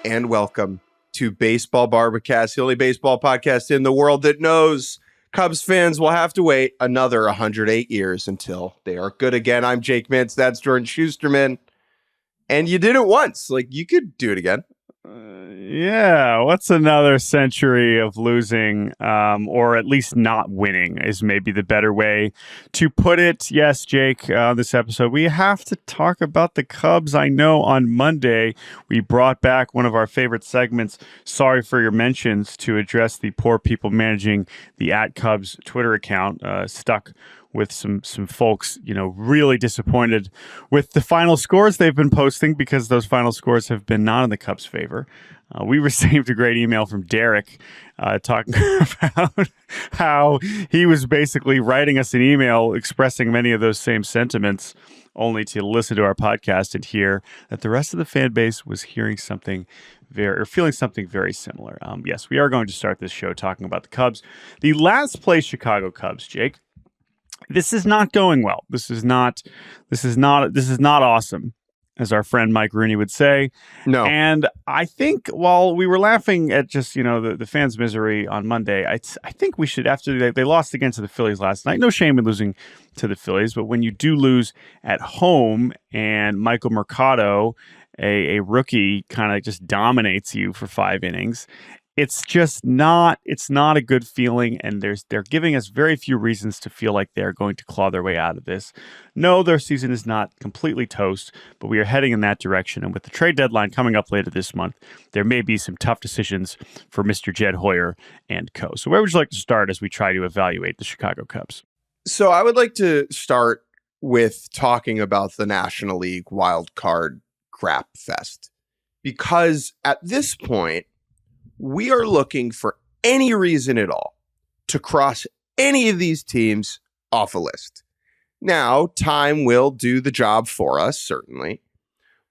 and welcome to Baseball Barbacast, the only baseball podcast in the world that knows Cubs fans will have to wait another 108 years until they are good again. I'm Jake Mintz, that's Jordan Shusterman, and you did it once. Like, you could do it again. Yeah, what's another century of losing, or at least not winning is maybe the better way to put it. Yes, Jake, this episode, we have to talk about the Cubs. I know on Monday, we brought back one of our favorite segments, Sorry for Your Mentions, to address the poor people managing the @Cubs Twitter account, stuck with some folks, really disappointed with the final scores they've been posting because those final scores have been not in the Cubs' favor. We received a great email from Derek talking about how he was basically writing us an email expressing many of those same sentiments, only to listen to our podcast and hear that the rest of the fan base was feeling something very similar. Yes, we are going to start this show talking about the Cubs, the last place Chicago Cubs, Jake. This is not going well. This is not awesome, as our friend Mike Rooney would say. No. And I think while we were laughing at just, the fans' misery on Monday, I think we should, after they lost again to the Phillies last night, no shame in losing to the Phillies, but when you do lose at home and Michael Mercado, a rookie, kind of just dominates you for 5 innings, it's not a good feeling, and they're giving us very few reasons to feel like they're going to claw their way out of this. No, their season is not completely toast, but we are heading in that direction. And with the trade deadline coming up later this month, there may be some tough decisions for Mr. Jed Hoyer and co. So where would you like to start as we try to evaluate the Chicago Cubs? So I would like to start with talking about the National League wild card crap fest, because at this point, we are looking for any reason at all to cross any of these teams off a list. Now, time will do the job for us, certainly.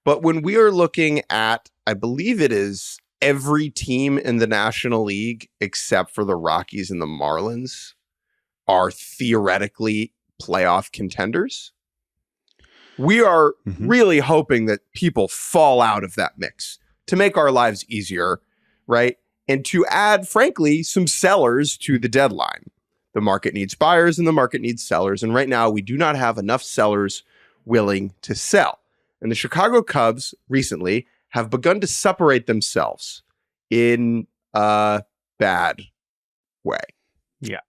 But when we are looking at, I believe it is every team in the National League except for the Rockies and the Marlins are theoretically playoff contenders. We are really hoping that people fall out of that mix to make our lives easier, right? And to add, frankly, some sellers to the deadline. The market needs buyers and the market needs sellers. And right now, we do not have enough sellers willing to sell. And the Chicago Cubs recently have begun to separate themselves in a bad way. Yeah.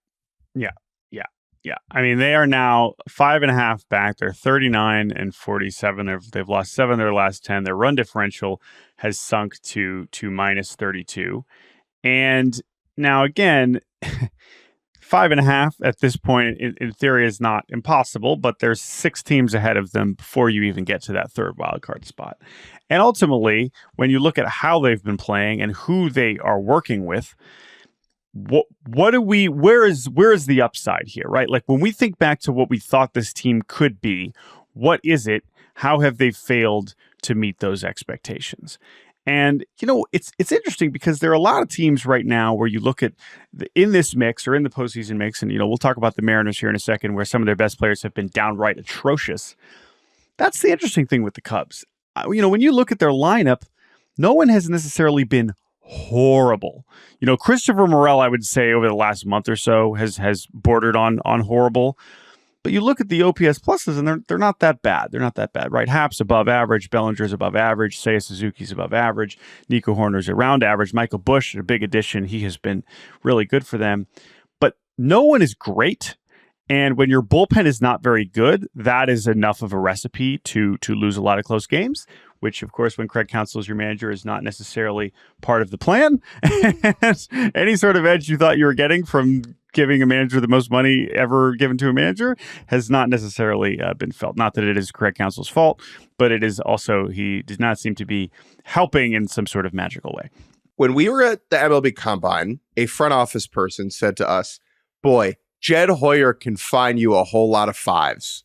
I mean, they are now 5.5 back. They're 39-47. They've lost 7 of their last 10. Their run differential has sunk to -32. And now again, 5.5 at this point in theory is not impossible, but there's 6 teams ahead of them before you even get to that third wildcard spot. And ultimately, when you look at how they've been playing and who they are working with, where is the upside here, right? Like when we think back to what we thought this team could be, what is it? How have they failed to meet those expectations? And, it's interesting because there are a lot of teams right now where you look at in this mix or in the postseason mix, and, we'll talk about the Mariners here in a second, where some of their best players have been downright atrocious. That's the interesting thing with the Cubs. When you look at their lineup, no one has necessarily been horrible. Christopher Morel, I would say over the last month or so has bordered on horrible. But you look at the OPS pluses and they're not that bad. They're not that bad, right? Happ's above average, Bellinger's above average, Seiya Suzuki's above average, Nico Horner's around average, Michael Busch, a big addition. He has been really good for them. But no one is great. And when your bullpen is not very good, that is enough of a recipe to lose a lot of close games, which, of course, when Craig Counsell is your manager, is not necessarily part of the plan. And any sort of edge you thought you were getting from giving a manager the most money ever given to a manager has not necessarily been felt. Not that it is Craig Counsell's fault, but it is also he does not seem to be helping in some sort of magical way. When we were at the MLB Combine, a front office person said to us, boy, Jed Hoyer can find you a whole lot of 5s.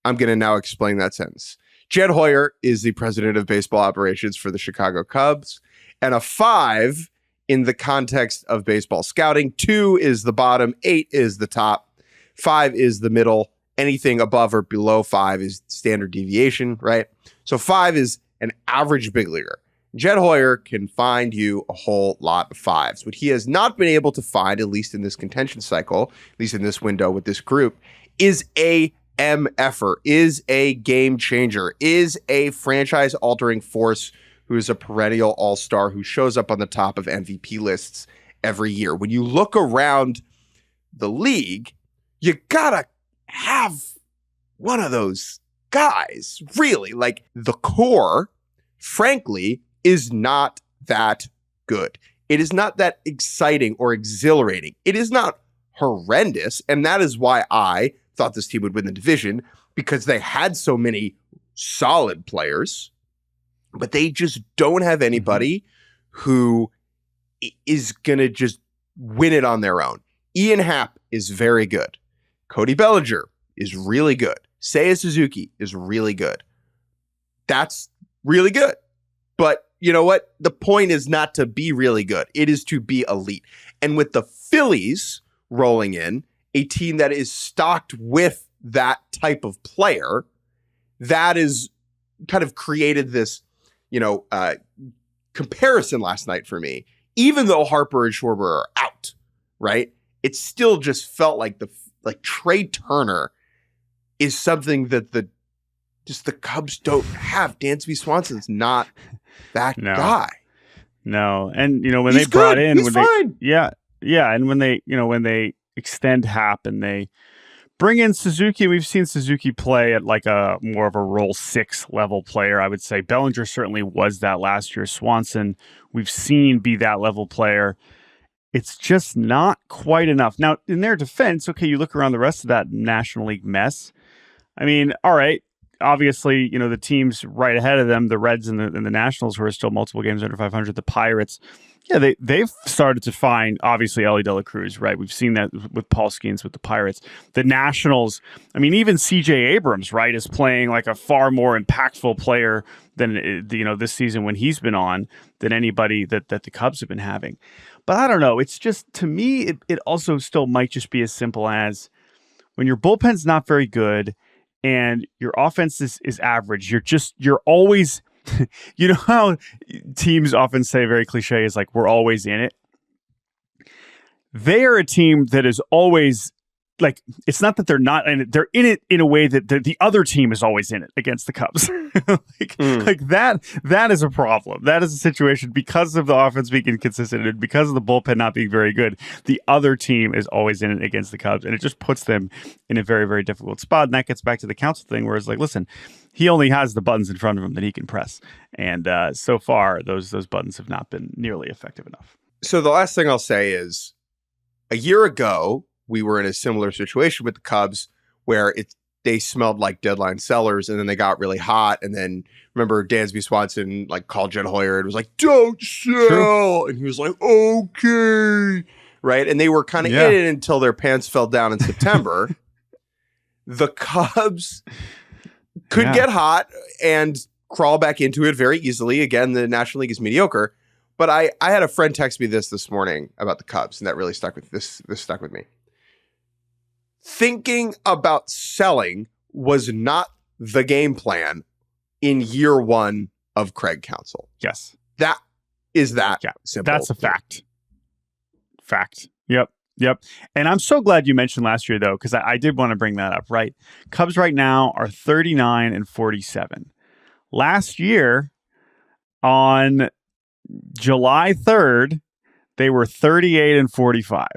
I'm going to now explain that sentence. Jed Hoyer is the president of baseball operations for the Chicago Cubs, and a 5 in the context of baseball scouting, 2 is the bottom, 8 is the top, 5 is the middle. Anything above or below 5 is standard deviation, right? So 5 is an average big leaguer. Jed Hoyer can find you a whole lot of fives. What he has not been able to find, at least in this contention cycle, at least in this window with this group, is a MFer, is a game changer, is a franchise-altering force who is a perennial all-star who shows up on the top of MVP lists every year. When you look around the league, you gotta have one of those guys, really. Like, the core, frankly, is not that good. It is not that exciting or exhilarating. It is not horrendous, and that is why I thought this team would win the division, because they had so many solid players, but they just don't have anybody who is going to just win it on their own. Ian Happ is very good. Cody Bellinger is really good. Seiya Suzuki is really good. That's really good. But you know what? The point is not to be really good. It is to be elite. And with the Phillies rolling in, a team that is stocked with that type of player, that is kind of created this, comparison last night for me. Even though Harper and Schwarber are out, right? It still just felt like Trey Turner is something that the Cubs don't have. Dansby Swanson's not that guy. No, and when he's they brought good. in, he's fine. And when they extend Happ and they bring in Suzuki, we've seen Suzuki play at like a more of a role 6 level player, I would say. Bellinger certainly was that last year. Swanson, we've seen be that level player. It's just not quite enough. Now, in their defense, okay, you look around the rest of that National League mess. I mean, all right, obviously, the teams right ahead of them, the Reds and the Nationals, who are still multiple games under 500, the Pirates, they've started to find, obviously, Ellie De La Cruz, right? We've seen that with Paul Skeens with the Pirates. The Nationals, I mean, even C.J. Abrams, right, is playing like a far more impactful player than, this season when he's been on than anybody that the Cubs have been having. But I don't know. It's just, to me, it also still might just be as simple as when your bullpen's not very good and your offense is average, you're always... You know how teams often say, very cliche, is like, we're always in it? They are a team that is always, like, it's not that they're not in it. They're in it in a way that the other team is always in it against the Cubs. Like that is a problem. That is a situation because of the offense being inconsistent and because of the bullpen not being very good. The other team is always in it against the Cubs, and it just puts them in a very, very difficult spot. And that gets back to the Counsell thing, where it's like, listen, he only has the buttons in front of him that he can press. And so far, those buttons have not been nearly effective enough. So the last thing I'll say is, a year ago, we were in a similar situation with the Cubs where they smelled like deadline sellers, and then they got really hot. And then remember Dansby Swanson called Jed Hoyer and was like, "Don't sell," True. And he was like, "Okay," right? And they were kind of in it until their pants fell down in September. The Cubs could get hot and crawl back into it very easily. Again, the National League is mediocre. But I had a friend text me this morning about the Cubs, and that really stuck with this stuck with me. Thinking about selling was not the game plan in year one of Craig Counsell. Yes. That is that simple. That's a fact. Fact. Yep. And I'm so glad you mentioned last year, though, because I did want to bring that up, right? Cubs right now are 39-47. Last year, on July 3rd, they were 38-45.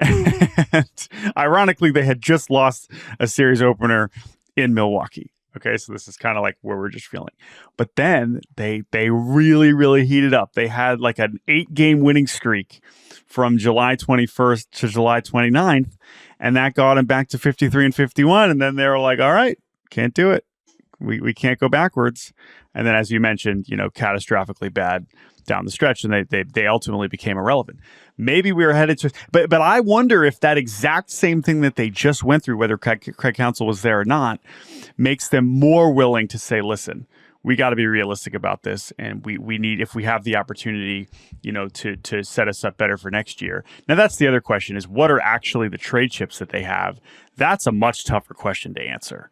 And ironically, they had just lost a series opener in Milwaukee. Okay, so this is kind of like where we're just feeling. But then they really, really heated up. They had like an 8-game winning streak from July 21st to July 29th, and that got them back to 53-51. And then they were like, all right, can't do it. We can't go backwards. And then, as you mentioned, catastrophically bad down the stretch, and they ultimately became irrelevant. Maybe we were headed to, but I wonder if that exact same thing that they just went through, whether Craig Counsell was there or not, makes them more willing to say, listen, we got to be realistic about this, and we need, if we have the opportunity, to set us up better for next year. Now, that's the other question: is what are actually the trade chips that they have? That's a much tougher question to answer.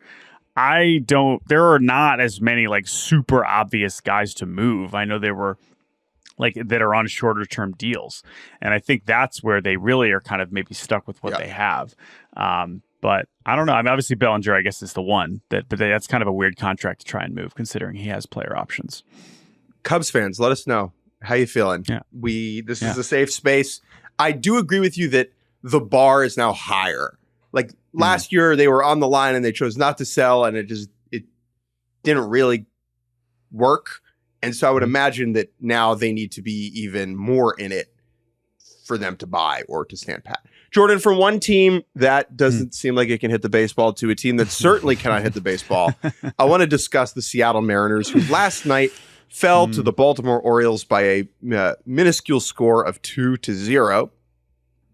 There are not as many like super obvious guys to move. I know there were like that are on shorter term deals. And I think that's where they really are kind of maybe stuck with what they have. But I don't know. I mean, obviously Bellinger, I guess, is the one but that's kind of a weird contract to try and move considering he has player options. Cubs fans, let us know how you feeling. Yeah. This is a safe space. I do agree with you that the bar is now higher. Like last year they were on the line and they chose not to sell and it didn't really work. And so I would imagine that now they need to be even more in it for them to buy or to stand pat. Jordan, from one team that doesn't seem like it can hit the baseball to a team that certainly cannot hit the baseball, I want to discuss the Seattle Mariners, who last night fell to the Baltimore Orioles by a minuscule score of 2-0.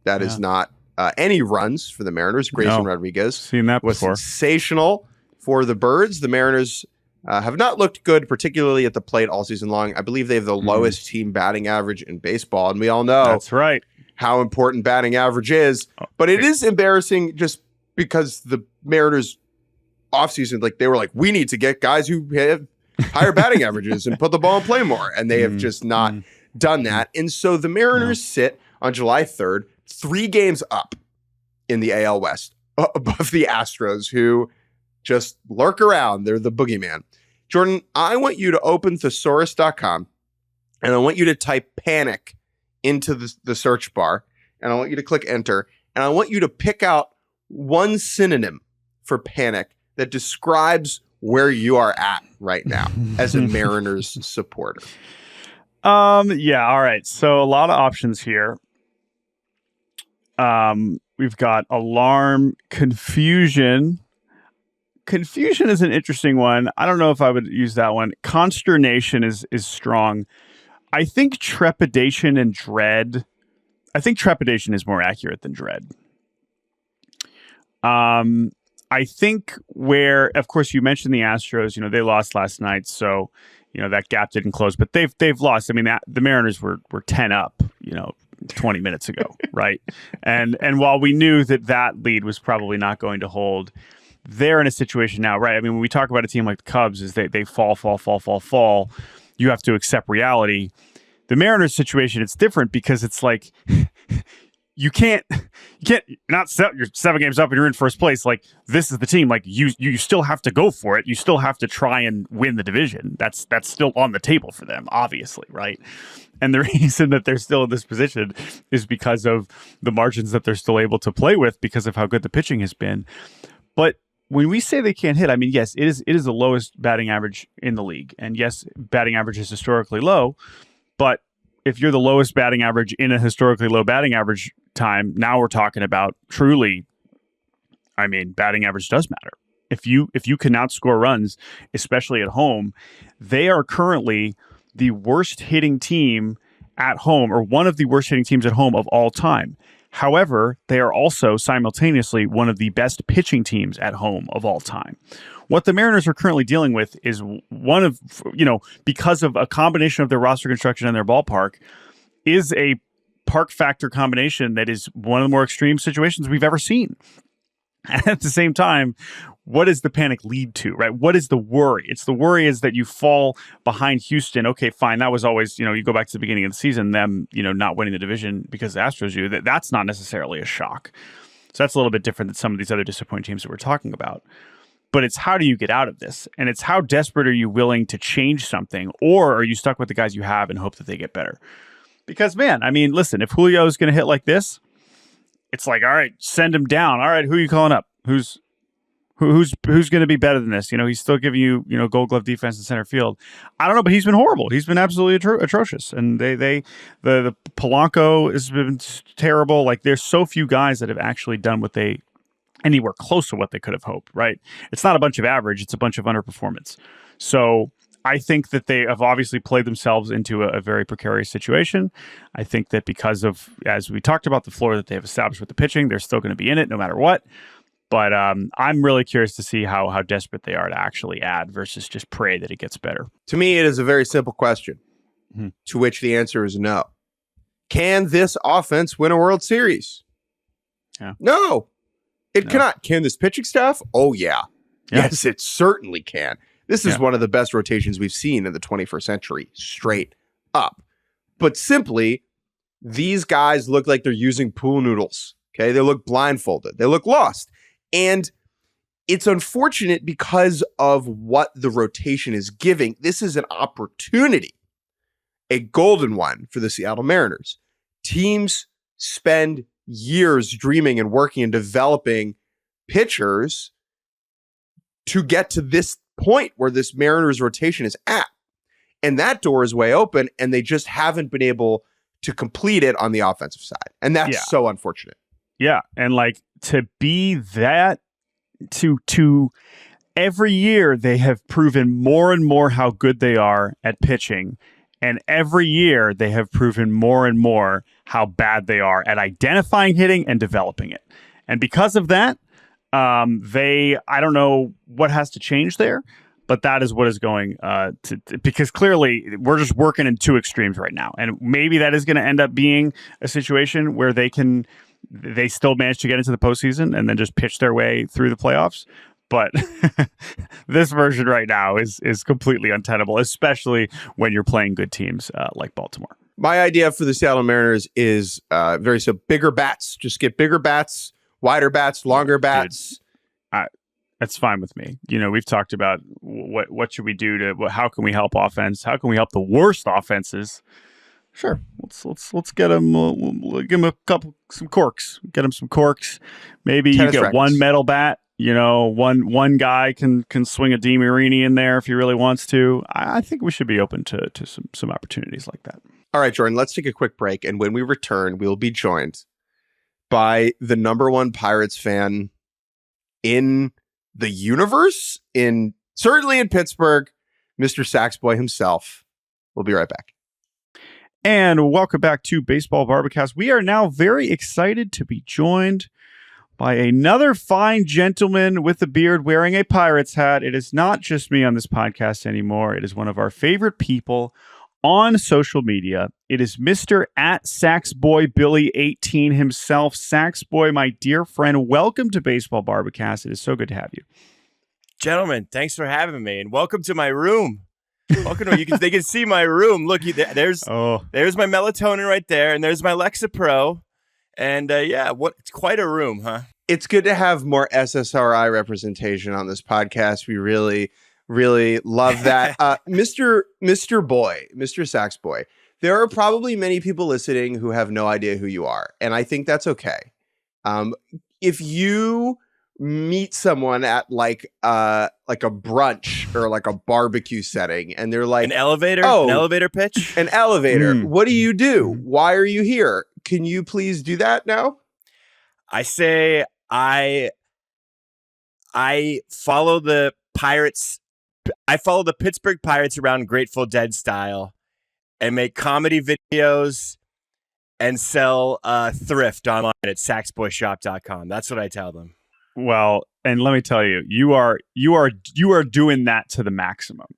That is not any runs for the Mariners. Grayson Rodriguez seen that was before. Sensational for the Birds. The Mariners have not looked good, particularly at the plate all season long. I believe they have the lowest team batting average in baseball, and we all know that's right how important batting average is. But it is embarrassing just because the Mariners offseason, like they were like, we need to get guys who have higher batting averages and put the ball in play more, and they have just not done that. And so the Mariners sit on July 3rd, 3 games up in the AL West above the Astros, who just lurk around. They're the boogeyman. Jordan, I want you to open thesaurus.com and I want you to type panic into the search bar, and I want you to click enter, and I want you to pick out one synonym for panic that describes where you are at right now as a Mariners supporter. Yeah, all right. So a lot of options here. We've got alarm, confusion. Confusion is an interesting one. I don't know if I would use that one. Consternation is strong. I think trepidation and dread. I think trepidation is more accurate than dread. I think where, of course, you mentioned the Astros. You know, they lost last night, so you know that gap didn't close. But they've lost. I mean, the Mariners were 10 up. 20 minutes ago, right? And while we knew that lead was probably not going to hold, they're in a situation now, right? I mean, when we talk about a team like the Cubs, is they fall. You have to accept reality. The Mariners situation, it's different because it's like you can't not set you're 7 games up and you're in first place. Like this is the team. Like you still have to go for it. You still have to try and win the division. That's still on the table for them, obviously, right? And the reason that they're still in this position is because of the margins that they're still able to play with because of how good the pitching has been. But when we say they can't hit, I mean, yes, it is the lowest batting average in the league. And yes, batting average is historically low. But if you're the lowest batting average in a historically low batting average time, now we're talking about truly, I mean, batting average does matter. If you can outscore runs, especially at home, they are currently the worst hitting team at home, or one of the worst hitting teams at home of all time. However, they are also simultaneously one of the best pitching teams at home of all time. What the Mariners are currently dealing with is one of, because of a combination of their roster construction and their ballpark, is a park factor combination that is one of the more extreme situations we've ever seen. At the same time, what does the panic lead to, right? What is the worry? It's the worry is that you fall behind Houston. Okay, fine. That was always, you go back to the beginning of the season, them, not winning the division because the Astros do. That's not necessarily a shock. So that's a little bit different than some of these other disappointing teams that we're talking about. But it's how do you get out of this? And it's how desperate are you willing to change something? Or are you stuck with the guys you have and hope that they get better? Because, man, I mean, listen, if Julio is going to hit like this, it's like, all right, send him down. All right, who are you calling up? Who's going to be better than this? He's still giving you, Gold Glove defense in center field. I don't know, but he's been horrible. He's been absolutely atrocious. And the Polanco has been terrible. Like, there's so few guys that have actually done what they anywhere close to what they could have hoped, right? It's not a bunch of average. It's a bunch of underperformance. So I think that they have obviously played themselves into a very precarious situation. I think that because of, as we talked about, the floor that they have established with the pitching, they're still going to be in it no matter what. But I'm really curious to see how desperate they are to actually add versus just pray that it gets better. To me, it is a very simple question, to which the answer is no. Can this offense win a World Series? Yeah. No, it cannot. Can this pitching staff? Oh, yeah. Yeah. Yes, it certainly can. This is one of the best rotations we've seen in the 21st century, straight up. But simply, these guys look like they're using pool noodles. Okay, they look blindfolded. They look lost. And it's unfortunate because of what the rotation is giving. This is an opportunity, a golden one for the Seattle Mariners. Teams spend years dreaming and working and developing pitchers to get to this point where this Mariners rotation is at. And that door is way open, and they just haven't been able to complete it on the offensive side. And that's so unfortunate. Yeah. And like to be that to every year they have proven more and more how good they are at pitching. And every year they have proven more and more how bad they are at identifying hitting and developing it. And because of that, I don't know what has to change there, but that is what is going because clearly we're just working in two extremes right now. And maybe that is going to end up being a situation where they still manage to get into the postseason and then just pitch their way through the playoffs. But this version right now is completely untenable, especially when you're playing good teams like Baltimore. My idea for the Seattle Mariners is very simple. Bigger bats. Just get bigger bats, wider bats, longer bats. That's fine with me. You know, we've talked about what should we do how can we help offense? How can we help the worst offenses? Sure, let's get them. We'll give them some corks. Get them some corks. Maybe you get one metal bat. You know, one guy can swing a DeMarini in there if he really wants to. I think we should be open to some opportunities like that. All right, Jordan, let's take a quick break. And when we return, we'll be joined by the number one Pirates fan in the universe, certainly in Pittsburgh, Mr. Saxboy himself. We'll be right back. And welcome back to Baseball Barbacast. We are now very excited to be joined by another fine gentleman with a beard wearing a Pirates hat. It is not just me on this podcast anymore. It is one of our favorite people on social media. It is Mr. @SaxboyBilly18 himself. Saxboy, my dear friend, welcome to Baseball Barbacast. It is so good to have you. Gentlemen, thanks for having me, and welcome to my room. Welcome to they can see my room. Look, there's my melatonin right there, and there's my Lexa Pro. And it's quite a room, huh? It's good to have more SSRI representation on this podcast. We really, really love that. Mr. Saxboy, there are probably many people listening who have no idea who you are. And I think that's okay. If you meet someone at like a brunch or like a barbecue setting and they're like, an elevator pitch, an elevator. What do you do? Why are you here? Can you please do that now? I say I follow the Pirates. I follow the Pittsburgh Pirates around Grateful Dead style and make comedy videos and sell thrift online at saxboyshop.com. That's what I tell them. Well, and let me tell you, you are doing that to the maximum.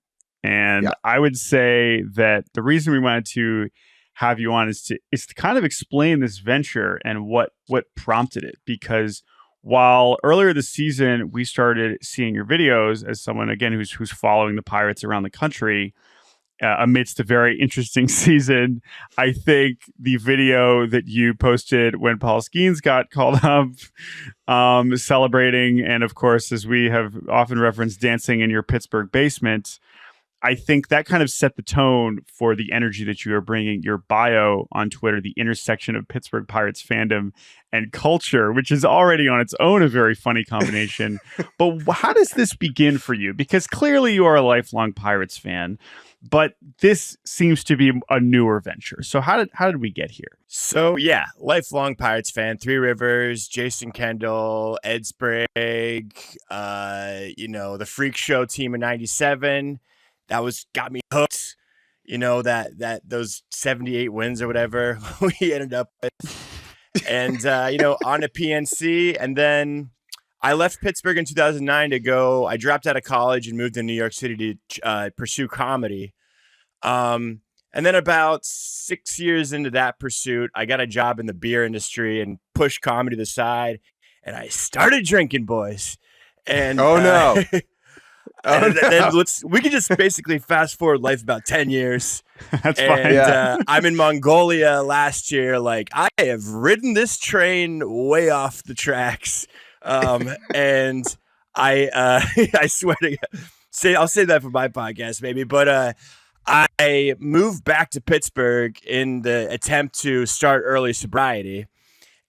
And I would say that the reason we wanted to have you on is to kind of explain this venture and what prompted it. Because while earlier this season we started seeing your videos as someone again who's following the Pirates around the country amidst a very interesting season, I think the video that you posted when Paul Skeens got called up, celebrating, and of course, as we have often referenced, dancing in your Pittsburgh basement, I think that kind of set the tone for the energy that you are bringing. Your bio on Twitter, the intersection of Pittsburgh Pirates fandom and culture, which is already on its own a very funny combination. But how does this begin for you? Because clearly you are a lifelong Pirates fan, but this seems to be a newer venture. So how did we get here? So yeah, lifelong Pirates fan, Three Rivers, Jason Kendall, Ed Sprague, the Freak Show team in '97. That got me hooked. That those 78 wins or whatever we ended up with. And on to PNC, and then I left Pittsburgh in 2009 to go. I dropped out of college and moved to New York City to pursue comedy. And then about 6 years into that pursuit, I got a job in the beer industry and pushed comedy to the side. And I started drinking, boys. And Oh no. and then we can just basically fast forward life about 10 years. That's and, fine. Yeah. I'm in Mongolia last year. Like, I have ridden this train way off the tracks. And I swear to God, I'll say that for my podcast, maybe. But I moved back to Pittsburgh in the attempt to start early sobriety,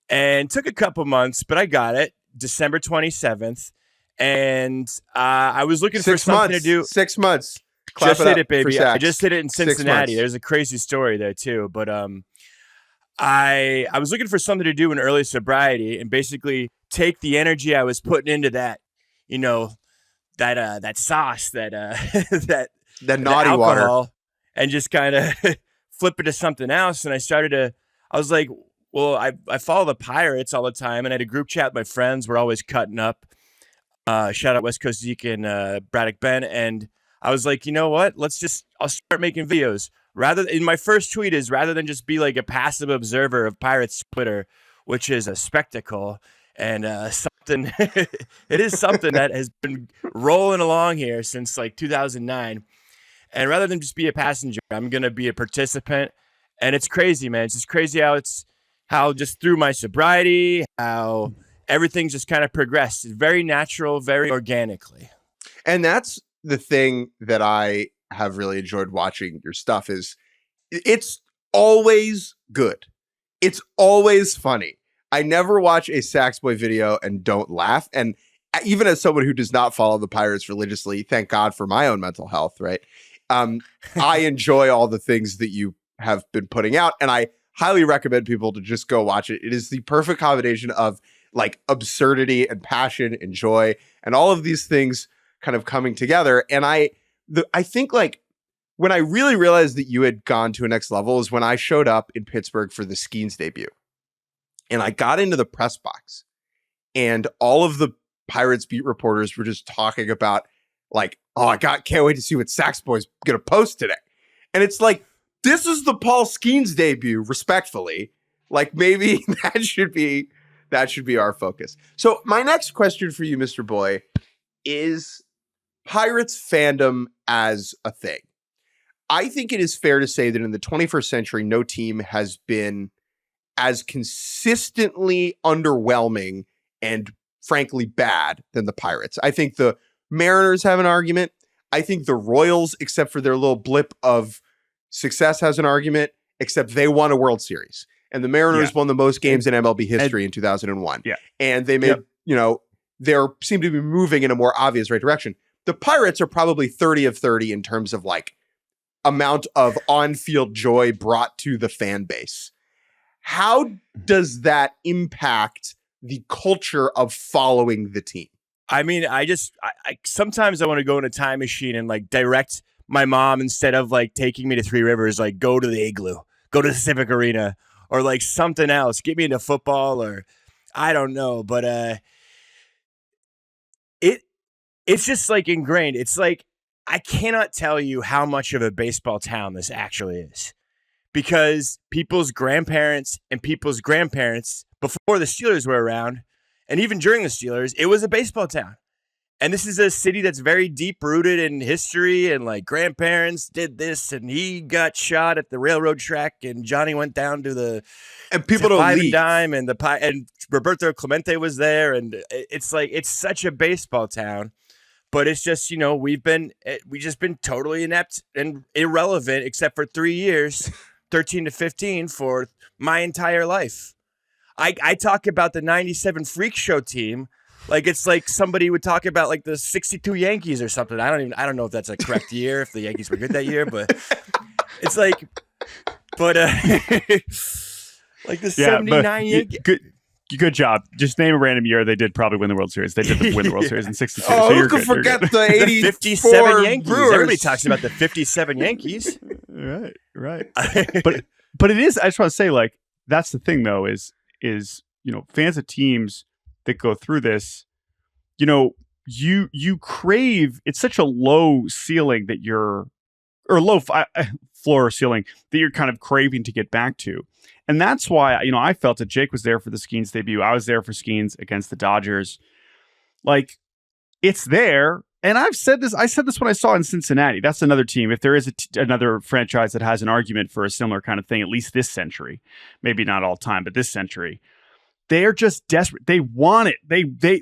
and took a couple months, but I got it December 27th. And I was looking for something to do. 6 months. Clap Just it hit up it, baby. for I Sax. just hit it in 6 Cincinnati. months. There's a crazy story there too. But I was looking for something to do in early sobriety and basically take the energy I was putting into that, that sauce, that Naughty alcohol, water. and just kind of flip it to something else. And I was like, well, I follow the Pirates all the time, and I had a group chat with my friends. We're always cutting up. Shout out West Coast Zeke and Braddock Ben. And I was like, you know what? I'll start making videos. My first tweet is, rather than just be like a passive observer of Pirates Twitter, which is a spectacle and something, it is something that has been rolling along here since like 2009. And rather than just be a passenger, I'm going to be a participant. And it's crazy, man. It's just crazy how just through my sobriety, how everything just kind of progressed. Very natural, very organically. And that's the thing that I have really enjoyed watching your stuff is it's always good. It's always funny. I never watch a Saxboy video and don't laugh. And even as someone who does not follow the Pirates religiously, thank God for my own mental health, right? I enjoy all the things that you have been putting out, and I highly recommend people to just go watch it. It is the perfect combination of like absurdity and passion and joy and all of these things kind of coming together. And I think like when I really realized that you had gone to a next level is when I showed up in Pittsburgh for the Skeens debut. And I got into the press box, and all of the Pirates beat reporters were just talking about like, oh, can't wait to see what Saxboy's going to post today. And it's like, this is the Paul Skeens debut, respectfully. Like, maybe that should be our focus. So my next question for you, Mr. Boy, is Pirates fandom as a thing. I think it is fair to say that in the 21st century, no team has been as consistently underwhelming and frankly bad than the Pirates. I think the Mariners have an argument. I think the Royals, except for their little blip of success, has an argument, except they won a World Series. And the Mariners won the most games in MLB history in 2001. Yeah. And they made, they seem to be moving in a more obvious right direction. The Pirates are probably 30 of 30 in terms of like amount of on-field joy brought to the fan base. How does that impact the culture of following the team? I mean, I sometimes I want to go in a time machine and like direct my mom, instead of like taking me to Three Rivers, like go to the Igloo, go to the Civic Arena, or like something else, get me into football, or I don't know. But it's just like ingrained. It's like, I cannot tell you how much of a baseball town this actually is, because people's grandparents and people's grandparents before the Steelers were around, and even during the Steelers, it was a baseball town. And this is a city that's very deep rooted in history, and like grandparents did this, and he got shot at the railroad track, and Johnny went down to the and people don't Five leave. and Dime, and Roberto Clemente was there, and it's like it's such a baseball town. But it's just, we've just been totally inept and irrelevant, except for 3 years, 13 to 15, for my entire life. I talk about the 97 Freak Show team like it's like somebody would talk about like the 62 Yankees or something. I don't know if that's a correct year, if the Yankees were good that year, but it's like, but like the 79 Yankees. Good job. Just name a random year they did probably win the World Series. They did win the World Series in 62. Oh, so who could forget the 84 57 Yankees? Brewers. Everybody talks about the 57 Yankees. Right. But it is, I just want to say, like, that's the thing though, is fans of teams that go through this, you crave, it's such a low ceiling that low floor ceiling that you're kind of craving to get back to. And that's why, I felt that Jake was there for the Skeens debut. I was there for Skeens against the Dodgers. Like, it's there. And I said this when I saw in Cincinnati. That's another team. If there is another franchise that has an argument for a similar kind of thing, at least this century, maybe not all time, but this century, they are just desperate. They want it.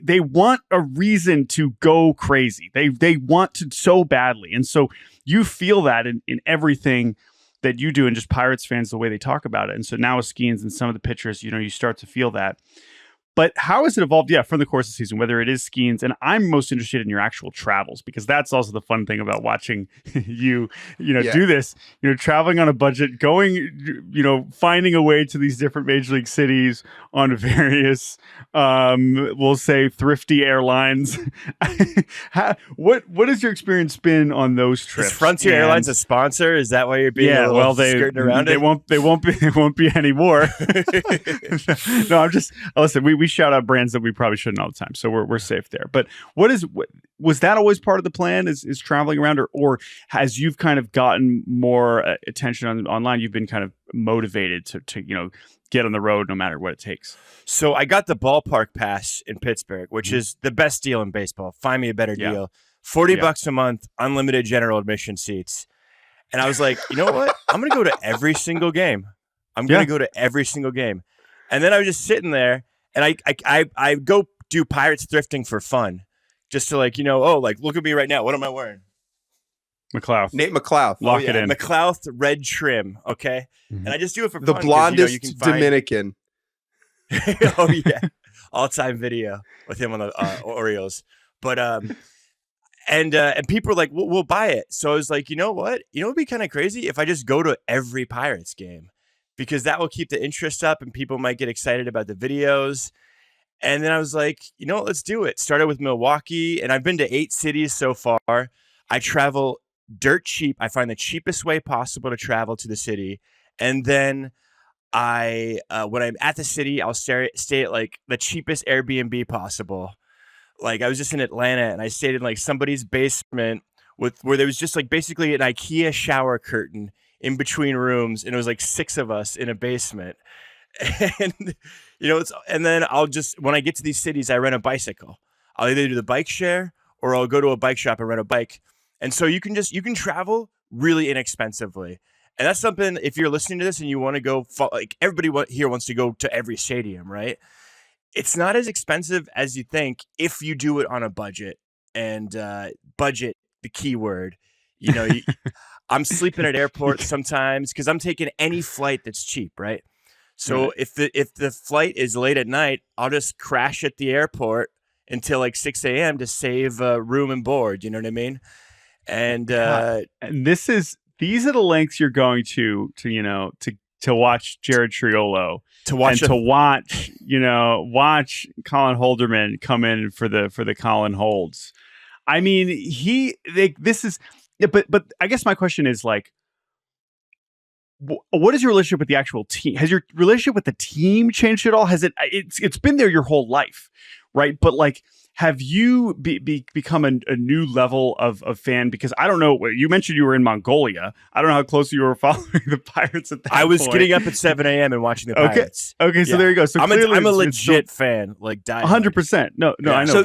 They want a reason to go crazy. They want to so badly. And so you feel that in everything that you do, and just Pirates fans, the way they talk about it. And so now with Skeens and some of the pitchers, you start to feel that. But how has it evolved? Yeah, from the course of the season, whether it is Skeens, and I'm most interested in your actual travels, because that's also the fun thing about watching you do this. Traveling on a budget, going, finding a way to these different major league cities on various, we'll say, thrifty airlines. What has your experience been on those trips? Is Frontier Airlines a sponsor? Is that why you're being skirting around it? They won't be anymore. No, listen. We shout out brands that we probably shouldn't all the time, so we're safe there. But was that always part of the plan? Is traveling around, or as you've kind of gotten more attention online, you've been kind of motivated to get on the road no matter what it takes? So I got the ballpark pass in Pittsburgh, which is the best deal in baseball. Find me a better deal. $40 a month, unlimited general admission seats. And I was like, you know what? I'm going to go to every single game. And then I was just sitting there, and I go do Pirates thrifting for fun, just to look at me right now. What am I wearing? McLeod. Nate McLeod. Lock it in. McLeod red trim, okay? Mm-hmm. And I just do it for the fun. Blondest Dominican. Oh, yeah. All-time video with him on the Orioles. But, and people are like, we'll buy it. So I was like, you know what? It would be kind of crazy if I just go to every Pirates game, because that will keep the interest up and people might get excited about the videos. And then I was like, let's do it. Started with Milwaukee, and I've been to 8 cities so far. I travel dirt cheap. I find the cheapest way possible to travel to the city. And then when I'm at the city, I'll stay at like the cheapest Airbnb possible. Like I was just in Atlanta, and I stayed in like somebody's basement where there was just like basically an IKEA shower curtain in between rooms, and it was like 6 of us in a basement. And and then when I get to these cities, I rent a bicycle. I'll either do the bike share, or I'll go to a bike shop and rent a bike. And so you can travel really inexpensively. And that's something, if you're listening to this and you want to go, like everybody here wants to go to every stadium, right? It's not as expensive as you think if you do it on a budget. And budget, the key word. I'm sleeping at airports sometimes because I'm taking any flight that's cheap, right? So if the flight is late at night, I'll just crash at the airport until like 6 a.m. to save room and board. You know what I mean? And and these are the lengths you're going to watch Jared Triolo, watch Colin Holderman come in for the Colin Holds. I mean, but I guess my question is like, what is your relationship with the actual team? Has your relationship with the team changed at all? It's been there your whole life, right? But like, have you become a new level of fan? Because I don't know. You mentioned you were in Mongolia. I don't know how close you were following the Pirates at that point. I was getting up at 7 a.m. and watching the Pirates. Okay, so there you go. So I'm a legit fan, like 100%. No, yeah. I know.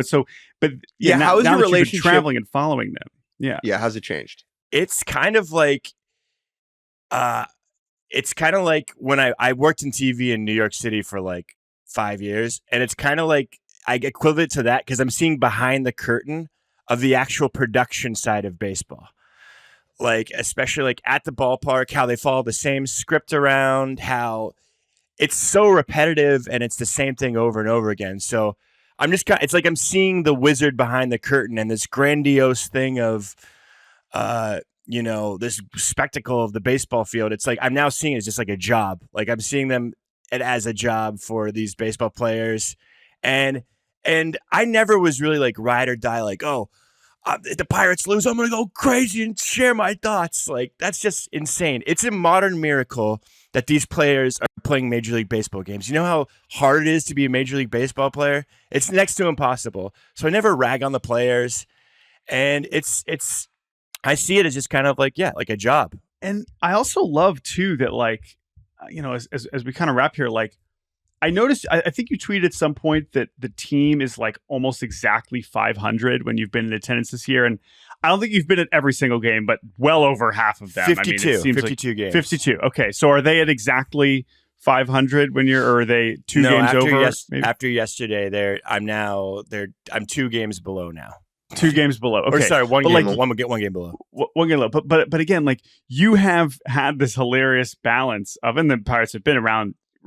But how is your relationship traveling and following them? Yeah. How's it changed? It's kind of like, when I worked in TV in New York City for like 5 years, and it's kind of like I equivalent to that because I'm seeing behind the curtain of the actual production side of baseball. Like, especially like at the ballpark, how they follow the same script around, how it's so repetitive and it's the same thing over and over again. So I'm just it's like I'm seeing the wizard behind the curtain and this grandiose thing of, this spectacle of the baseball field. It's like I'm now seeing it as just like a job. Like I'm seeing them as a job for these baseball players. And I never was really like ride or die, like, if the Pirates lose, I'm going to go crazy and share my thoughts. Like, that's just insane. It's a modern miracle that these players are playing Major League Baseball games. You know how hard it is to be a Major League Baseball player? It's next to impossible. So I never rag on the players. And I see it as just kind of like, like a job. And I also love too that, like, as we kind of wrap here, like, I noticed, I think you tweeted at some point that the team is like almost exactly 500 when you've been in attendance this year. And I don't think you've been at every single game, but well over half of them. 52, I mean, it seems 52 like games. 52. Okay. So are they at exactly 500 when or are they two games over? After yesterday, I'm 2 games below now. 2 games below. Okay. Or sorry, one game below. One game below. But again, like you have had this hilarious balance of, and the Pirates have been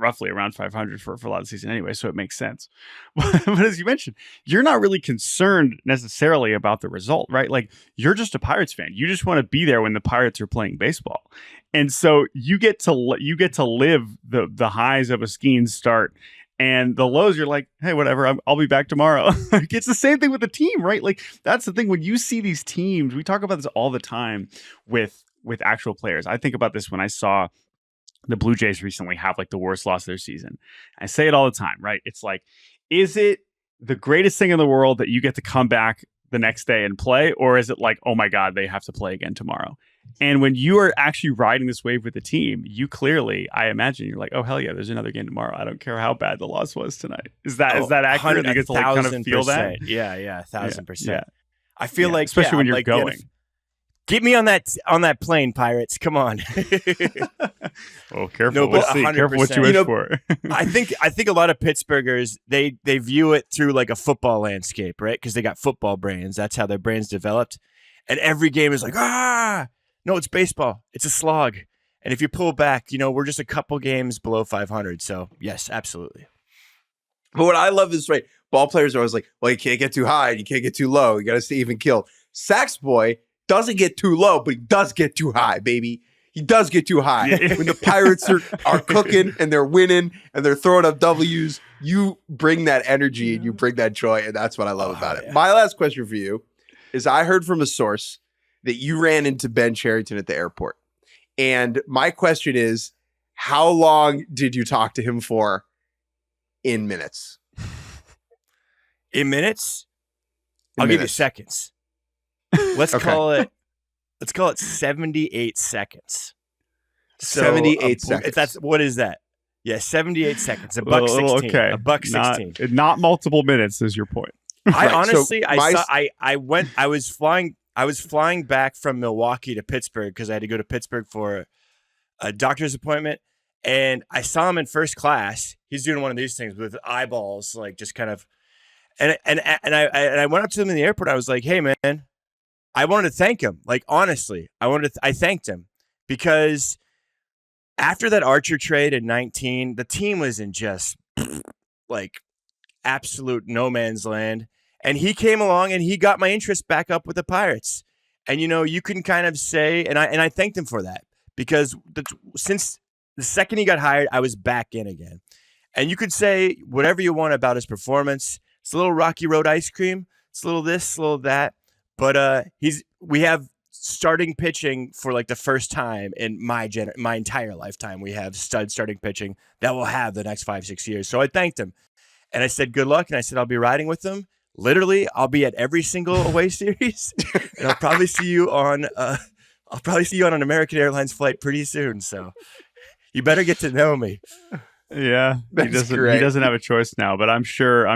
roughly around 500 for a lot of the season anyway, so it makes sense. But as you mentioned, you're not really concerned necessarily about the result, right? Like you're just a Pirates fan. You just want to be there when the Pirates are playing baseball. And so you get to live the highs of a skiing start, and the lows you're like, hey, whatever, I'll be back tomorrow. It's the same thing with the team, right? Like that's the thing when you see these teams, we talk about this all the time with actual players. I think about this when I saw the Blue Jays recently have like the worst loss of their season. I say it all the time, right? It's like, is it the greatest thing in the world that you get to come back the next day and play? Or is it like, oh my God, they have to play again tomorrow? And when you are actually riding this wave with the team, you clearly, I imagine you're like, oh hell yeah, there's another game tomorrow. I don't care how bad the loss was tonight. Is that accurate? You get to like kind of feel that? Yeah, 1,000%. Yeah. I feel like, especially when you're going. Get me on that plane, Pirates. Come on. Oh, careful. No, but careful what you wish for. I think a lot of Pittsburghers, they view it through like a football landscape, right? Because they got football brains. That's how their brains developed. And every game is like, no, it's baseball. It's a slog. And if you pull back, we're just a couple games below 500. So yes, absolutely. But what I love is, right, ball players are always like, well, you can't get too high. You can't get too low. You got to stay even killed. Saxboy doesn't get too low, but he does get too high, baby. He does get too high. When the Pirates are cooking and they're winning and they're throwing up W's, you bring that energy and you bring that joy, and that's what I love about it. My last question for you is, I heard from a source that you ran into Ben Cherington at the airport. And my question is, how long did you talk to him for in minutes? In minutes? I'll give you seconds. Let's call it 78 seconds. So 78 seconds. What is that? Yeah, 78 seconds. $1.16. Okay. $1.16. Not multiple minutes is your point. I honestly, I was flying back from Milwaukee to Pittsburgh because I had to go to Pittsburgh for a doctor's appointment, and I saw him in first class. He's doing one of these things with eyeballs, like just kind of, and I went up to him in the airport. I was like, hey man, I wanted to thank him. Like, honestly, I thanked him because after that Archer trade in 19, the team was in just like absolute no man's land. And he came along and he got my interest back up with the Pirates. And, you can kind of say, and I thanked him for that because since the second he got hired, I was back in again. And you could say whatever you want about his performance. It's a little Rocky Road ice cream. It's a little this, a little that. But we have starting pitching for like the first time in my entire lifetime. We have stud starting pitching that we'll have the next 5-6 years. So I thanked him, and I said good luck, and I said I'll be riding with him. Literally, I'll be at every single away series, and I'll probably see you on an American Airlines flight pretty soon. So you better get to know me. Yeah, he doesn't have a choice now, but I'm sure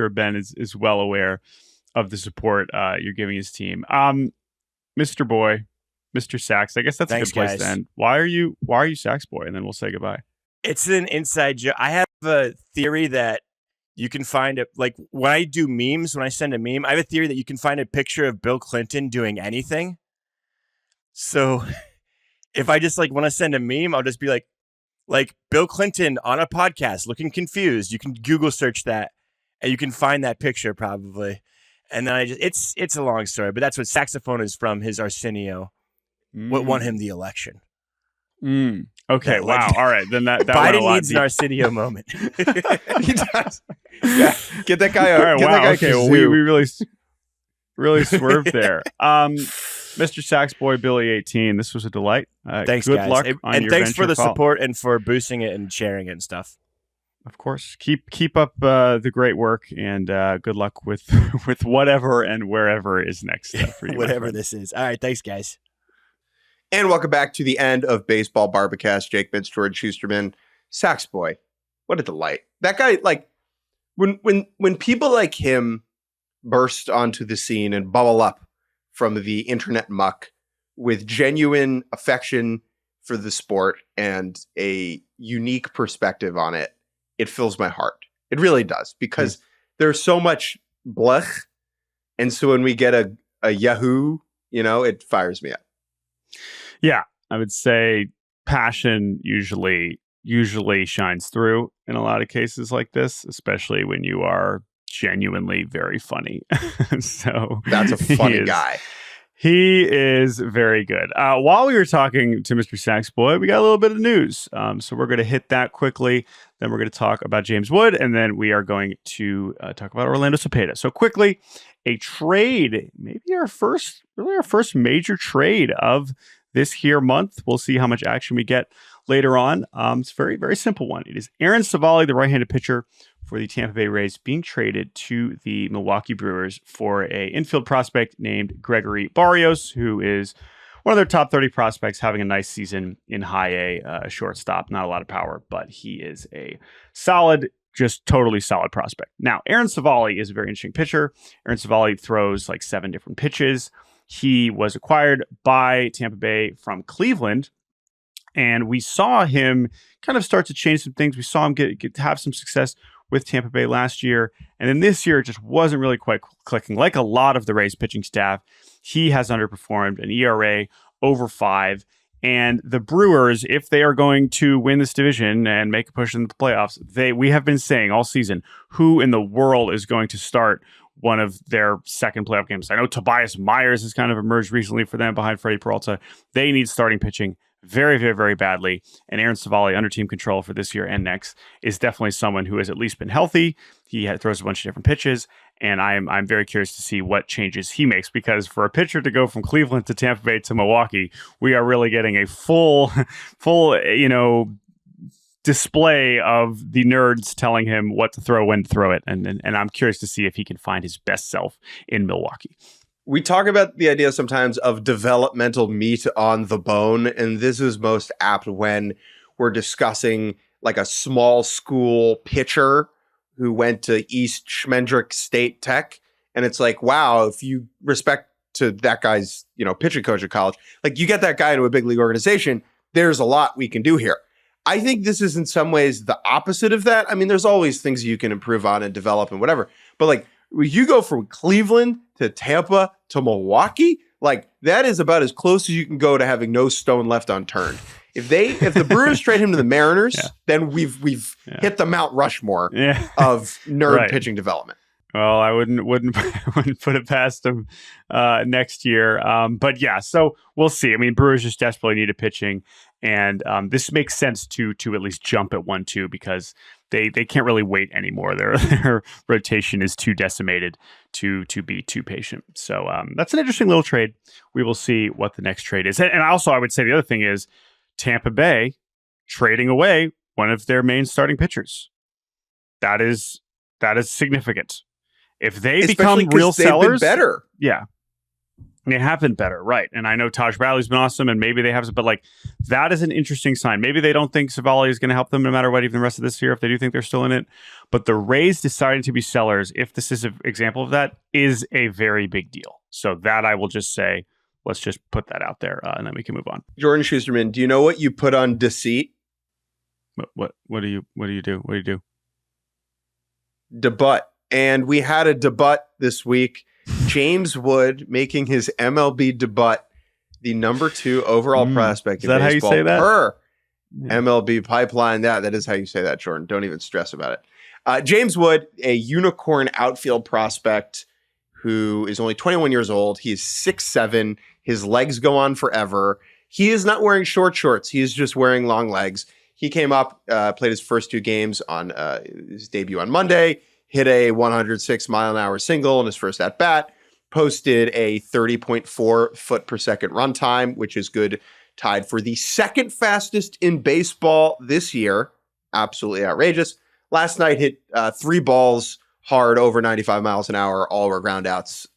Ben is well aware of the support you're giving his team. Mr. Boy, Mr. Sax, I guess that's a good place to end. Why are you Saxboy? And then we'll say goodbye. It's an inside joke. I have a theory that you can find it, like when I do memes, when I send a meme, I have a theory that you can find a picture of Bill Clinton doing anything. So if I just want to send a meme, I'll just be like Bill Clinton on a podcast looking confused. You can Google search that and you can find that picture probably. And then it's a long story, but that's what saxophone is from, his Arsenio, what won him the election. Okay, wow. All right, then that Biden needs an Arsenio moment. He does. Yeah, get that guy out. All right, wow. Okay, well, we really swerved there. Mr. Saxboy, Billy 18. This was a delight. Thanks, good guys. luck on your thanks for the call. support and for boosting it and sharing it and stuff. Of course. Keep up the great work, and good luck with whatever and wherever is next for you. Whatever this is. All right, thanks, guys. And welcome back to the end of Baseball Barbacast. Jake Mintz, Jordan Shusterman, Saxboy. What a delight. That guy, like, when people like him burst onto the scene and bubble up from the internet muck with genuine affection for the sport and a unique perspective on it, it fills my heart. It really does, because there's so much blech. And so when we get a Yahoo, it fires me up. Yeah, I would say passion usually shines through in a lot of cases like this, especially when you are genuinely very funny. So that's a funny guy. He is very good. While we were talking to Mr. Saxboy, we got a little bit of news. So we're going to hit that quickly. Then we're going to talk about James Wood. And then we are going to talk about Orlando Cepeda. So quickly, a trade, maybe our first major trade of this here month. We'll see how much action we get later on. It's a very, very simple one. It is Aaron Civale, the right-handed pitcher for the Tampa Bay Rays, being traded to the Milwaukee Brewers for a infield prospect named Gregory Barrios, who is one of their top 30 prospects, having a nice season in high A, shortstop. Not a lot of power, but he is a solid, just totally solid prospect. Now, Aaron Civale is a very interesting pitcher. Aaron Civale throws like 7 different pitches. He was acquired by Tampa Bay from Cleveland, and we saw him kind of start to change some things. We saw him get have some success with Tampa Bay last year. And then this year, it just wasn't really quite clicking. Like a lot of the Rays pitching staff, he has underperformed, an ERA over 5. And the Brewers, if they are going to win this division and make a push into the playoffs, we have been saying all season, who in the world is going to start one of their second playoff games? I know Tobias Myers has kind of emerged recently for them behind Freddie Peralta. They need starting pitching very, very, very badly. And Aaron Civale, under team control for this year and next, is definitely someone who has at least been healthy. He throws a bunch of different pitches, and I'm very curious to see what changes he makes, because for a pitcher to go from Cleveland to Tampa Bay to Milwaukee, we are really getting a full, display of the nerds telling him what to throw, when to throw it. And I'm curious to see if he can find his best self in Milwaukee. We talk about the idea sometimes of developmental meat on the bone, and this is most apt when we're discussing like a small school pitcher who went to East Schmendrick State Tech. And it's like, wow, if you respect to that guy's, pitching coach at college, like you get that guy into a big league organization, there's a lot we can do here. I think this is in some ways the opposite of that. I mean, there's always things you can improve on and develop and whatever, but like you go from Cleveland to Tampa to Milwaukee, like that is about as close as you can go to having no stone left unturned. If the Brewers trade him to the Mariners, then we've hit the Mount Rushmore of nerd pitching development. Well, I wouldn't put it past him next year. But yeah, so we'll see. I mean, Brewers just desperately need a pitching, and this makes sense to at least jump at 1-2, because they can't really wait anymore. Their rotation is too decimated to be too patient. So that's an interesting little trade. We will see what the next trade is. And also, I would say the other thing is Tampa Bay trading away one of their main starting pitchers. That is significant. If they become real sellers, better. Yeah. They have been better, right? And I know Taj Bradley's been awesome, and maybe they have, but like that is an interesting sign. Maybe they don't think Civale is going to help them no matter what, even the rest of this year, if they do think they're still in it. But the Rays deciding to be sellers, if this is an example of that, is a very big deal. So that I will just say, let's just put that out there, and then we can move on. Jordan Shusterman, do you know what you put on deceit? What do you do? Debut. And we had a debut this week. James Wood making his MLB debut, the number 2 overall prospect in baseball. Is that how you say that? Per MLB pipeline. That is how you say that, Jordan. Don't even stress about it. James Wood, a unicorn outfield prospect who is only 21 years old. He is 6'7". His legs go on forever. He is not wearing short shorts. He is just wearing long legs. He came up, played his first 2 games on his debut on Monday, hit a 106-mile-an-hour single in his first at-bat, posted a 30.4 foot per second run time, which is good, tied for the second fastest in baseball this year. Absolutely outrageous. Last night hit 3 balls hard over 95 miles an hour, all were ground outs.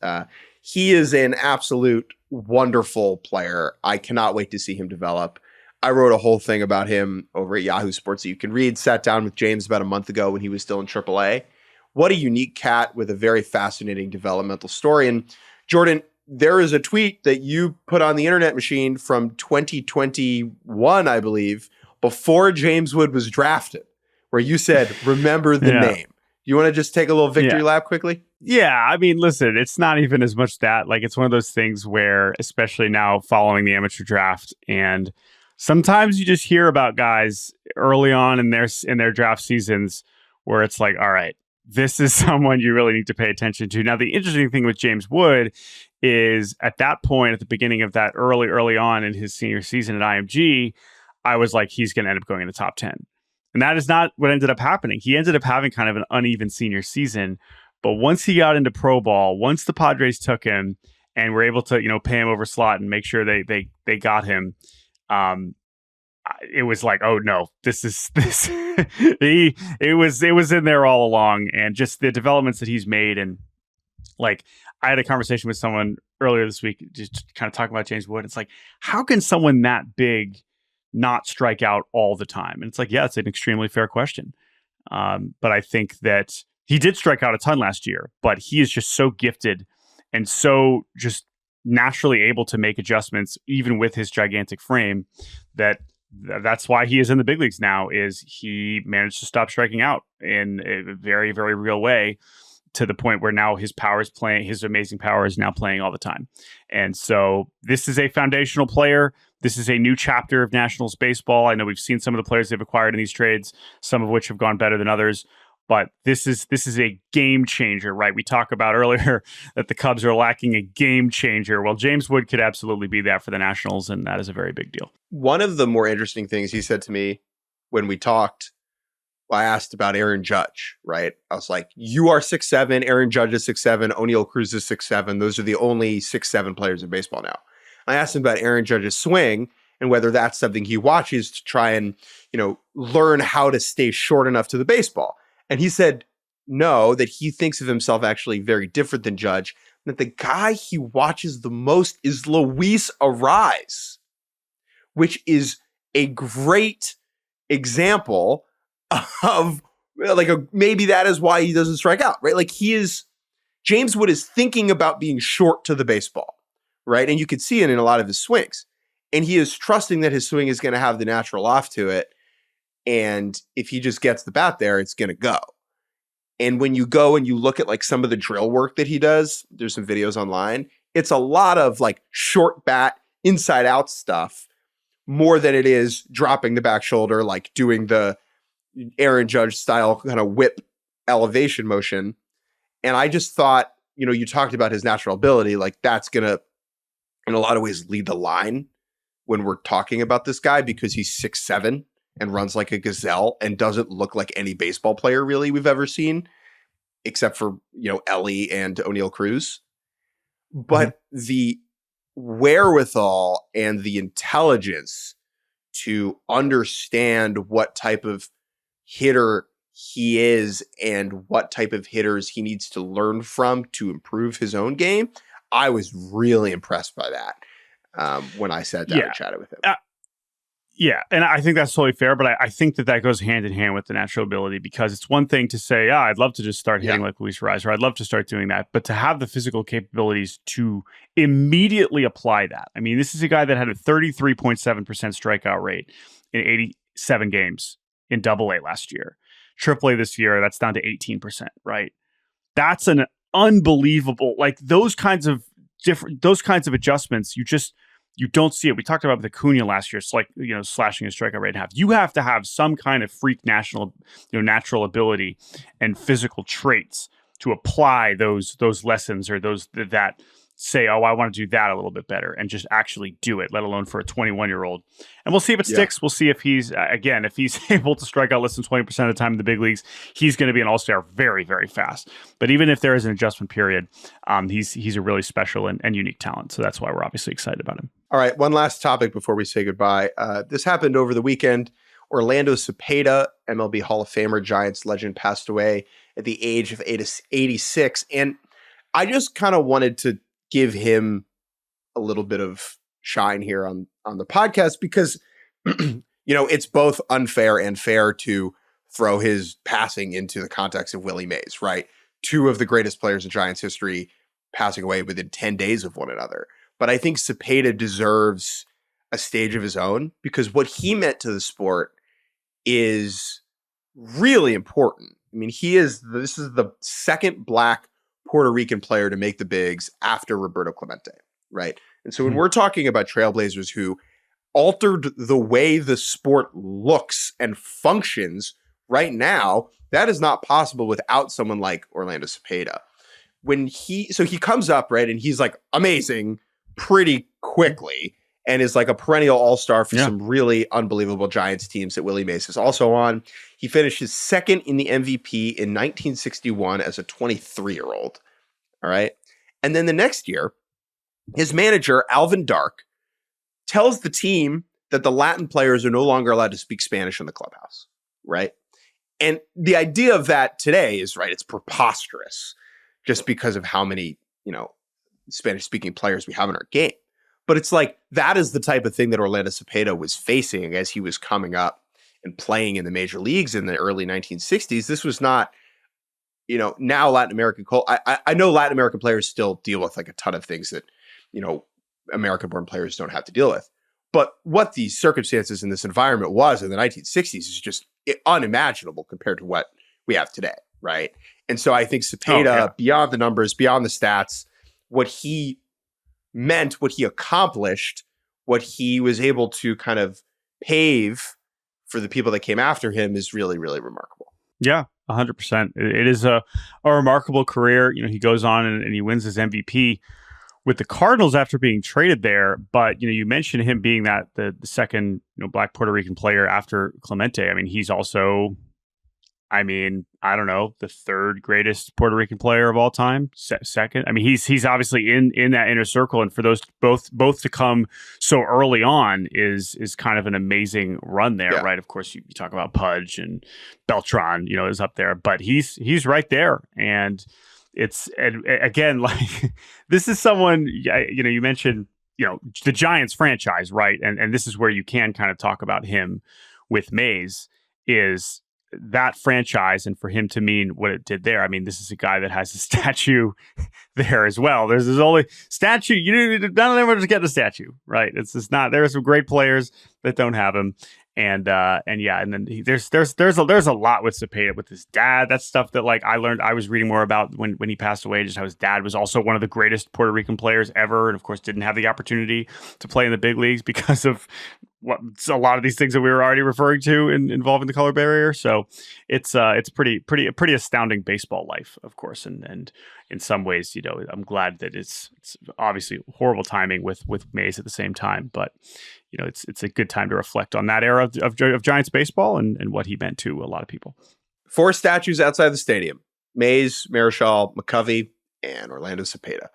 He is an absolute wonderful player. I cannot wait to see him develop. I wrote a whole thing about him over at Yahoo Sports that you can read. Sat down with James about a month ago when he was still in AAA. What a unique cat with a very fascinating developmental story. And Jordan, there is a tweet that you put on the internet machine from 2021, I believe, before James Wood was drafted, where you said, remember the name. You want to just take a little victory lap quickly? Yeah, I mean, listen, it's not even as much that. Like, it's one of those things where, especially now following the amateur draft, and sometimes you just hear about guys early on in their draft seasons where it's like, all right, this is someone you really need to pay attention to. Now, the interesting thing with James Wood is at that point, at the beginning of that early on in his senior season at IMG, I was like, he's going to end up going in the top 10. And that is not what ended up happening. He ended up having kind of an uneven senior season. But once he got into pro ball, once the Padres took him and were able to, pay him over slot and make sure they got him, it was like, oh no, this. it was in there all along, and just the developments that he's made. And like, I had a conversation with someone earlier this week, just kind of talking about James Wood. It's like, how can someone that big not strike out all the time? And it's like, yeah, it's an extremely fair question. But I think that he did strike out a ton last year, but he is just so gifted and so just naturally able to make adjustments, even with his gigantic frame, that's why he is in the big leagues now. Is he managed to stop striking out in a very, very real way, to the point where now his amazing power is now playing all the time. And so this is a foundational player. This is a new chapter of Nationals baseball. I know we've seen some of the players they've acquired in these trades, some of which have gone better than others. But this is a game changer, right? We talked about earlier that the Cubs are lacking a game changer. Well, James Wood could absolutely be that for the Nationals, and that is a very big deal. One of the more interesting things he said to me when we talked, I asked about Aaron Judge, right? I was like, you are 6'7", Aaron Judge is 6'7", O'Neal Cruz is 6'7". Those are the only 6'7" players in baseball now. I asked him about Aaron Judge's swing and whether that's something he watches to try and, learn how to stay short enough to the baseball. And he said, no, that he thinks of himself actually very different than Judge, that the guy he watches the most is Luis Arraez, which is a great example of maybe that is why he doesn't strike out, right? Like James Wood is thinking about being short to the baseball, right? And you could see it in a lot of his swings. And he is trusting that his swing is going to have the natural off to it. And if he just gets the bat there, it's going to go. And when you go and you look at like some of the drill work that he does, there's some videos online. It's a lot of like short bat, inside out stuff more than it is dropping the back shoulder, like doing the Aaron Judge style kind of whip elevation motion. And I just thought, you talked about his natural ability, like that's going to, in a lot of ways, lead the line when we're talking about this guy, because he's 6'7" and runs like a gazelle and doesn't look like any baseball player really we've ever seen, except for, Ellie and O'Neal Cruz. But the wherewithal and the intelligence to understand what type of hitter he is and what type of hitters he needs to learn from to improve his own game, I was really impressed by that when I sat down and chatted with him. Yeah, and I think that's totally fair, but I think that goes hand in hand with the natural ability, because it's one thing to say, I'd love to just start hitting like Luis Arraez, or I'd love to start doing that, but to have the physical capabilities to immediately apply that. I mean, this is a guy that had a 33.7% strikeout rate in 87 games in AA last year. AAA this year, that's down to 18%, right? That's an unbelievable, like those kinds of adjustments, you don't see it. We talked about with Acuna last year. It's like, slashing his strikeout rate in half. You have to have some kind of freak natural ability and physical traits to apply those lessons, or that say, I want to do that a little bit better, and just actually do it, let alone for a 21-year-old. And we'll see if it sticks. We'll see if he's, if he's able to strike out less than 20% of the time in the big leagues, he's going to be an all-star very, very fast. But even if there is an adjustment period, he's a really special and unique talent. So that's why we're obviously excited about him. All right, one last topic before we say goodbye. This happened over the weekend. Orlando Cepeda, MLB Hall of Famer, Giants legend, passed away at the age of 86. And I just kind of wanted to give him a little bit of shine here on the podcast, because it's both unfair and fair to throw his passing into the context of Willie Mays, right? Two of the greatest players in Giants history passing away within 10 days of one another. But I think Cepeda deserves a stage of his own because what he meant to the sport is really important. I mean, this is the second Black Puerto Rican player to make the bigs after Roberto Clemente, right? And so when we're talking about trailblazers who altered the way the sport looks and functions right now, that is not possible without someone like Orlando Cepeda. So he comes up, right, and he's like amazing pretty quickly and is like a perennial all-star for some really unbelievable Giants teams that Willie Mays is also on. He finished his second in the MVP in 1961 as a 23-year-old. All right. And then the next year, his manager, Alvin Dark, tells the team that the Latin players are no longer allowed to speak Spanish in the clubhouse. Right. And the idea of that today is, right, it's preposterous just because of how many, Spanish-speaking players we have in our game. But it's like, that is the type of thing that Orlando Cepeda was facing as he was coming up and playing in the major leagues in the early 1960s. This was not, now Latin American, I know Latin American players still deal with like a ton of things that, American-born players don't have to deal with. But what the circumstances in this environment was in the 1960s is just unimaginable compared to what we have today, right? And so I think Cepeda, beyond the numbers, beyond the stats, what he meant, what he accomplished, what he was able to kind of pave for the people that came after him is really, really remarkable. Yeah, 100%. It is a remarkable career. He goes on and he wins his MVP with the Cardinals after being traded there. But, you mentioned him being the second, Black Puerto Rican player after Clemente. I mean, he's also, I don't know, the third greatest Puerto Rican player of all time. Second. I mean, he's obviously in that inner circle. And for those both to come so early on is kind of an amazing run there, right? Of course, you talk about Pudge and Beltran, is up there, but he's right there. And it's, again, like, this is someone, you mentioned, the Giants franchise, right? And this is where you can kind of talk about him with Mays, is that franchise, and for him to mean what it did there. I mean, this is a guy that has a statue there as well. There's this only statue. None of them are just getting a statue, right? It's just not. There are some great players that don't have him, and then there's a lot with Cepeda with his dad. That's stuff that like I was reading more about when he passed away, just how his dad was also one of the greatest Puerto Rican players ever, and of course didn't have the opportunity to play in the big leagues because of a lot of these things that we were already referring to involving the color barrier. So it's pretty astounding baseball life, of course, and in some ways, I'm glad that it's obviously horrible timing with Mays at the same time, but it's a good time to reflect on that era of Giants baseball and what he meant to a lot of people. 4 statues outside the stadium: Mays, Marichal, McCovey, and Orlando Cepeda.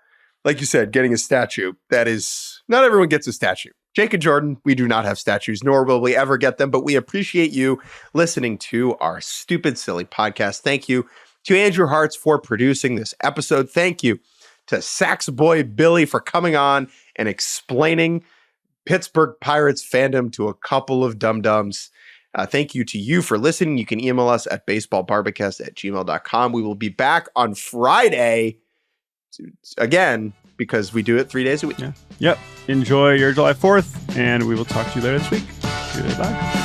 Like you said, getting a statue, that is, not everyone gets a statue. Jake and Jordan, we do not have statues, nor will we ever get them, but we appreciate you listening to our stupid, silly podcast. Thank you to Andrew Hartz for producing this episode. Thank you to Saxboy Billy for coming on and explaining Pittsburgh Pirates fandom to a couple of dum-dums. Thank you to you for listening. You can email us at baseballbarbacast@gmail.com. We will be back on Friday again, because we do it 3 days a week. Yeah. Yep. Enjoy your July 4th, and we will talk to you later this week. Goodbye.